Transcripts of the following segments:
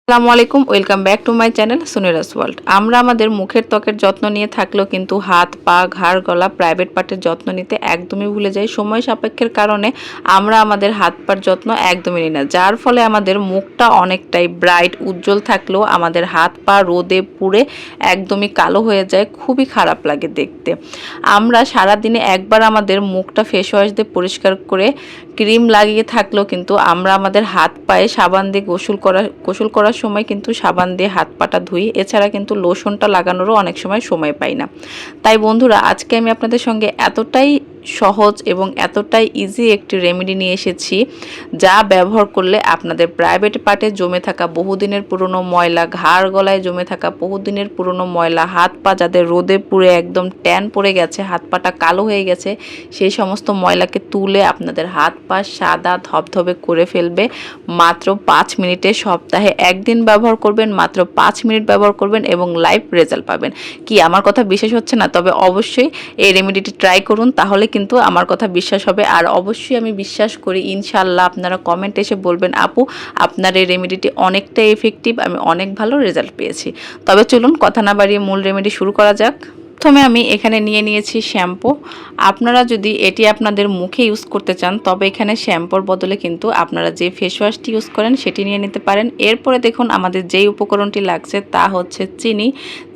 আসসালামু আলাইকুম, welcome back to my channel Sunira's world. আমরা আমাদের মুখের ত্বকের যত্ন নিয়ে থাকলেও কিন্তু হাত পা ঘাড় গলা প্রাইভেট পার্টের যত্ন নিতে একদমই ভুলে যাই। সময় সাপেক্ষের কারণে আমরা আমাদের হাত পার যত্ন একদমই নিই না, যার ফলে আমাদের মুখটা অনেকটাই ব্রাইট উজ্জ্বল থাকলেও আমাদের হাত পা রোদে পুড়ে একদমই কালো হয়ে যায়, খুবই খারাপ লাগে দেখতে। আমরা সারাদিনে একবার আমাদের মুখটা ফেস ওয়াশ দিয়ে পরিষ্কার করে ক্রিম লাগিয়ে থাকলেও কিন্তু আমরা আমাদের হাত পায়ে সাবান দিয়ে গোসল করার সময় কিন্তু সাবান দিয়ে হাত পাটা ধুই। এছাড়া কিন্তু লোশনটা লাগানোরও অনেক সময় পাই না। তাই বন্ধুরা, আজকে আমি আপনাদের সঙ্গে এতটাই সহজ এবং এতটাই ইজি একটি রেমেডি নিয়ে এসেছি, যা ব্যবহার করলে আপনাদের প্রাইভেট পার্টে জমে থাকা বহুদিনের পুরনো ময়লা, ঘাড় গলায় জমে থাকা বহুদিনের পুরনো ময়লা, হাত পা যাদের রোদে পুড়ে একদম ট্যান পড়ে গেছে, হাত পাটা কালো হয়ে গেছে, সেই সমস্ত ময়লাকে তুলে আপনাদের হাত পা সাদা ধবধবে করে ফেলবে মাত্র 5 মিনিটে। সপ্তাহে একদিন ব্যবহার করবেন, মাত্র 5 মিনিট ব্যবহার করবেন এবং লাইভ রেজাল্ট পাবেন। কি আমার কথা বিশ্বাস হচ্ছে না? তবে অবশ্যই এই রেমেডিটি ট্রাই করুন, তাহলে কিন্তু আমার কথা বিশ্বাস হবে। আর অবশ্যই আমি বিশ্বাস করি, ইনশাল্লাহ আপনারা কমেন্ট এসে বলবেন, আপু আপনার এই রেমেডিটি অনেকটা এফেক্টিভ, আমি অনেক ভালো রেজাল্ট পেয়েছি। তবে চলুন কথা না বাড়িয়ে মূল রেমেডি শুরু করা যাক। প্রথমে আমি এখানে নিয়ে নিয়েছি শ্যাম্পু। আপনারা যদি এটি আপনাদের মুখে ইউজ করতে চান, তবে এখানে শ্যাম্পুর বদলে কিন্তু আপনারা যে ফেস ওয়াশটি ইউজ করেন সেটি নিয়ে নিতে পারেন। এরপরে দেখুন আমাদের যেই উপকরণটি লাগছে তা হচ্ছে চিনি।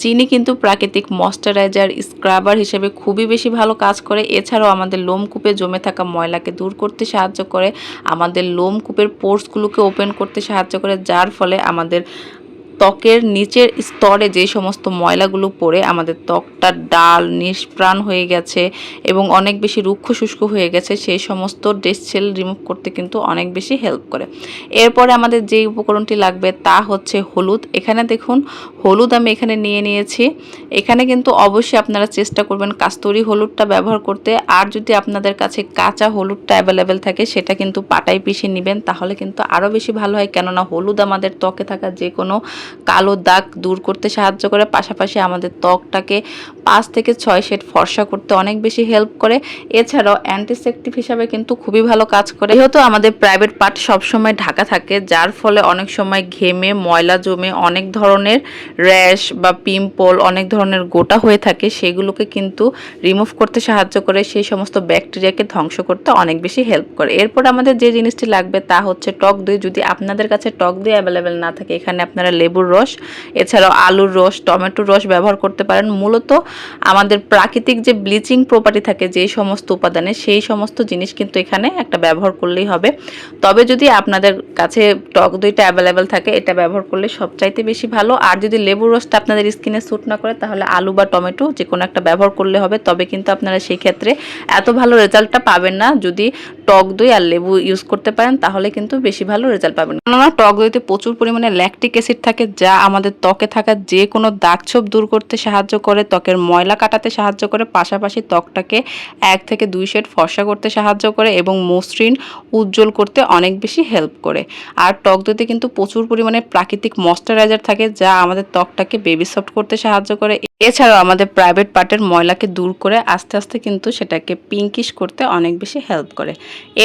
চিনি কিন্তু প্রাকৃতিক ময়শ্চারাইজার, স্ক্রাবার হিসেবে খুবই বেশি ভালো কাজ করে। এছাড়াও আমাদের লোমকূপে জমে থাকা ময়লাকে দূর করতে সাহায্য করে, আমাদের লোমকূপের পোর্সগুলোকে ওপেন করতে সাহায্য করে, যার ফলে আমাদের ত্বকের নিচের স্তরে যে সমস্ত ময়লাগুলো পড়ে আমাদের ত্বকটা ডাল নিষ্প্রাণ হয়ে গেছে এবং অনেক বেশি রুক্ষ শুষ্ক হয়ে গেছে, সেই সমস্ত ডেড সেল রিমুভ করতে কিন্তু অনেক বেশি হেল্প করে। এরপরে আমাদের যে উপকরণটি লাগবে তা হচ্ছে হলুদ। এখানে দেখুন হলুদ আমি এখানে নিয়ে নিয়েছি। এখানে কিন্তু অবশ্যই আপনারা চেষ্টা করবেন কাস্তুরি হলুদটা ব্যবহার করতে। আর যদি আপনাদের কাছে কাঁচা হলুদটা অ্যাভেলেবেল থাকে সেটা কিন্তু পাটায় পিষে নেবেন, তাহলে কিন্তু আরও বেশি ভালো হয়। কেননা হলুদ আমাদের ত্বকে থাকা যে কোনো কালো দাগ দূর করতে সাহায্য করে, পাশাপাশি আমাদের ত্বকটাকে 5 থেকে 6 শেড ফর্সা করতে অনেক বেশি হেল্প করে। এছাড়াও অ্যান্টিসেপটিক হিসাবে কিন্তু খুবই ভালো কাজ করে। যেহেতু আমাদের প্রাইভেট পার্ট সবসময় ঢাকা থাকে, যার ফলে অনেক সময় ঘেমে ময়লা জমে অনেক ধরনের র্যাশ বা পিম্পল, অনেক ধরনের গোটা হয়ে থাকে, সেগুলোকে কিন্তু রিমুভ করতে সাহায্য করে, সেই সমস্ত ব্যাকটেরিয়াকে ধ্বংস করতে অনেক বেশি হেল্প করে। এরপর আমাদের যে জিনিসটি লাগবে তা হচ্ছে টক দই। যদি আপনাদের কাছে টক দই অ্যাভেলেবেল না থাকে, এখানে আপনারা লেবুর রস, এছাড়াও আলুর রস, টমেটোর রস ব্যবহার করতে পারেন। মূলত আমাদের প্রাকৃতিক যে ব্লিচিং প্রপার্টি থাকে যে সমস্ত উপাদানে, সেই সমস্ত জিনিস কিন্তু এখানে একটা ব্যবহার করলেই হবে। তবে যদি আপনাদের কাছে টক দইটা অ্যাভেলেবেল থাকে, এটা ব্যবহার করলে সবচাইতে বেশি ভালো। আর যদি লেবুর রসটা আপনাদের স্কিনে স্যুট না করে, তাহলে আলু বা টমেটো যে কোনো একটা ব্যবহার করলে হবে। তবে কিন্তু আপনারা সেই ক্ষেত্রে এত ভালো রেজাল্টটা পাবেন না। যদি টক দই আর লেবু ইউজ করতে পারেন, তাহলে কিন্তু বেশি ভালো রেজাল্ট পাবেন। কেননা টক দইতে প্রচুর পরিমাণে ল্যাকটিক অ্যাসিড থাকে, যা আমাদের ত্বকে থাকা যে কোনো দাগছোপ দূর করতে সাহায্য করে, ত্বকের ময়লা কাটাতে সাহায্য করে, পাশাপাশি ত্বকটাকে 1 থেকে 2 শেড ফর্সা করতে সাহায্য করে এবং মসৃণ উজ্জ্বল করতে অনেক বেশি হেল্প করে। আর টক দইতে কিন্তু প্রচুর পরিমাণে প্রাকৃতিক ময়শ্চারাইজার থাকে, যা আমাদের ত্বকটাকে বেবি সফট করতে সাহায্য করে। এছাড়াও আমাদের প্রাইভেট পার্টের ময়লাকে দূর করে আস্তে আস্তে কিন্তু সেটাকে পিঙ্কিশ করতে অনেক বেশি হেল্প করে।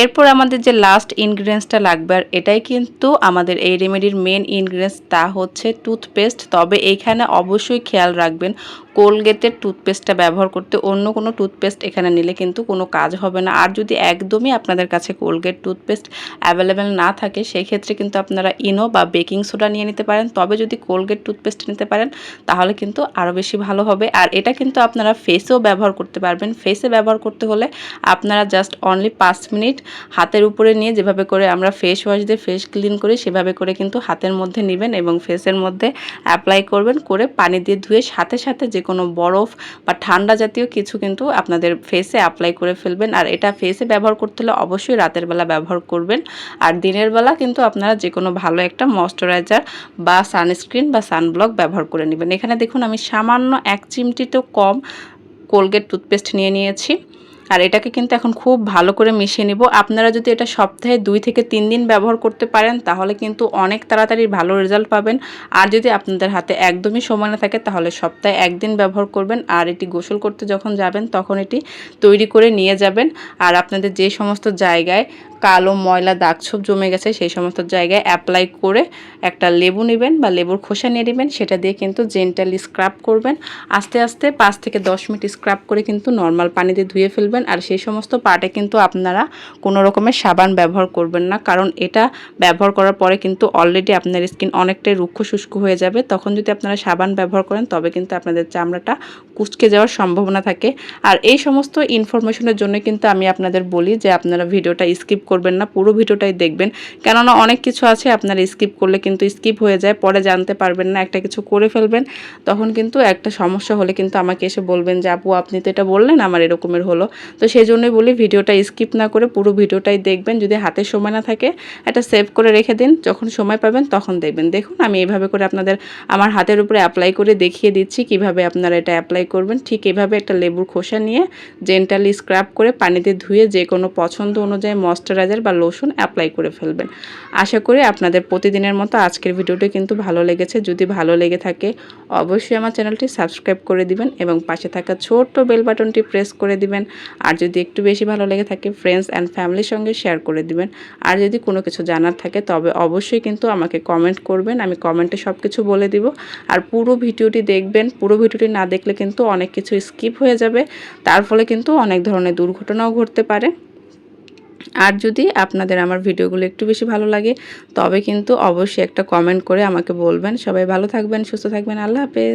এরপর আমাদের যে লাস্ট ইনগ্রিডিয়েন্টসটা লাগবে, আর এটাই কিন্তু আমাদের এই রেমেডির মেন ইনগ্রিডিয়েন্টস, তা হচ্ছে টুথপেস্ট। তবে এইখানে অবশ্যই খেয়াল রাখবেন কোলগেটের টুথপেস্টটা ব্যবহার করতে, অন্য কোনো টুথপেস্ট এখানে নিলে কিন্তু কোনো কাজ হবে না। আর যদি একদমই আপনাদের কাছে কোলগেট টুথপেস্ট অ্যাভেলেবেল না থাকে, সেই ক্ষেত্রে কিন্তু আপনারা ইনো বা বেকিং সোডা নিয়ে নিতে পারেন। তবে যদি কোলগেট টুথপেস্ট নিতে পারেন, তাহলে কিন্তু আরও বেশি ভালো হবে। আর এটা কিন্তু আপনারা ফেসেও ব্যবহার করতে পারবেন। ফেসে ব্যবহার করতে হলে আপনারা জাস্ট অনলি 5 মিনিট হাতের উপরে নিয়ে, যেভাবে করে আমরা ফেস ওয়াশ দিয়ে ফেস ক্লিন করি, সেভাবে করে কিন্তু হাতের মধ্যে নেবেন এবং ফেসের মধ্যে অ্যাপ্লাই করবেন। করে পানি দিয়ে ধুয়ে সাথে সাথে যে কোনো বরফ বা ঠান্ডা জাতীয় কিছু কিন্তু আপনাদের ফেসে অ্যাপ্লাই করে ফেলবেন। আর এটা ফেসে ব্যবহার করতে হলে অবশ্যই রাতের বেলা ব্যবহার করবেন। আর দিনের বেলা কিন্তু আপনারা যে কোনো ভালো একটা ময়শ্চারাইজার বা সানস্ক্রিন বা সানব্লক ব্যবহার করে নেবেন। এখানে দেখুন আমি সামান্য 1 চিমটিতেও কম কোলগেট টুথপেস্ট নিয়ে নিয়েছি। আর এটাকে কিন্তু এখন খুব ভালো করে মিশিয়ে নিব। আপনারা যদি এটা সপ্তাহে 2 থেকে 3 দিন ব্যবহার করতে পারেন, তাহলে কিন্তু অনেক তাড়াতাড়ি ভালো রেজাল্ট পাবেন। আর যদি আপনাদের হাতে একদমই সময় না থাকে, তাহলে সপ্তাহে 1 দিন ব্যবহার করবেন। আর এটি গোসল করতে যখন যাবেন, তখন এটি তৈরি করে নিয়ে যাবেন। আর আপনাদের যে সমস্ত জায়গায় কালো ময়লা দাগছোপ জমে গেছে সেই সমস্ত জায়গায় অ্যাপ্লাই করে একটা লেবু নেবেন বা লেবুর খোসা নিয়ে নেবেন, সেটা দিয়ে কিন্তু জেন্টালি স্ক্রাব করবেন। আস্তে আস্তে 5 থেকে 10 মিনিট স্ক্রাব করে কিন্তু নর্মাল পানি দিয়ে ধুয়ে ফেলবেন। আর সেই সমস্ত পার্টে কিন্তু আপনারা কোনো রকমের সাবান ব্যবহার করবেন না, কারণ এটা ব্যবহার করার পরে কিন্তু অলরেডি আপনার স্কিন অনেকটাই রুক্ষ শুষ্ক হয়ে যাবে। তখন যদি আপনারা সাবান ব্যবহার করেন তবে কিন্তু আপনাদের চামড়াটা কুঁচকে যাওয়ার সম্ভাবনা থাকে। আর এই সমস্ত ইনফরমেশনের জন্য কিন্তু আমি আপনাদের বলি যে আপনারা ভিডিওটা স্কিপ করবেন না, পুরো ভিডিওটাই দেখবেন। কেননা অনেক কিছু আছে আপনারা স্কিপ করলে কিন্তু স্কিপ হয়ে যায়, পরে জানতে পারবেন না, একটা কিছু করে ফেলবেন, তখন কিন্তু একটা সমস্যা হলে কিন্তু আমাকে এসে বলবেন যে আপু আপনি তো এটা বললেন আমার এরকমের হলো। তো সেই জন্যই বলি ভিডিওটা স্কিপ না করে পুরো ভিডিওটাই দেখবেন। যদি হাতে সময় না থাকে এটা সেভ করে রেখে দিন, যখন সময় পাবেন তখন দেখবেন। দেখুন আমি এইভাবে করে আপনাদের আমার হাতের উপরে অ্যাপ্লাই করে দেখিয়ে দিচ্ছি কিভাবে আপনারা এটা অ্যাপ্লাই করবেন। ঠিক এভাবে একটা লেবুর খোসা নিয়ে জেন্টালি স্ক্রাব করে পানিতে ধুয়ে যে কোনো পছন্দ অনুযায়ী ময়শ্চারাইজার বা লোশন অ্যাপ্লাই করে ফেলবেন। আশা করি আপনাদের প্রতিদিনের মতো আজকের ভিডিওটি কিন্তু ভালো লেগেছে। যদি ভালো লেগে থাকে অবশ্যই আমার চ্যানেলটি সাবস্ক্রাইব করে দিবেন এবং পাশে থাকা ছোট্ট বেল বাটনটি প্রেস করে দিবেন। আর যদি একটু বেশি ভালো লেগে থাকে ফ্রেন্ডস অ্যান্ড ফ্যামিলির সঙ্গে শেয়ার করে দিবেন। আর যদি কোনো কিছু জানার থাকে তবে অবশ্যই কিন্তু আমাকে কমেন্ট করবেন, আমি কমেন্টে সব কিছু বলে দিব। আর পুরো ভিডিওটি দেখবেন, পুরো ভিডিওটি না দেখলে কিন্তু অনেক কিছু স্কিপ হয়ে যাবে, তার ফলে কিন্তু অনেক ধরনের দুর্ঘটনাও ঘটতে পারে। আর যদি আপনাদের আমার ভিডিওগুলো একটু বেশি ভালো লাগে তবে কিন্তু অবশ্যই একটা কমেন্ট করে আমাকে বলবেন। সবাই ভালো থাকবেন, সুস্থ থাকবেন, আল্লাহ হাফেজ।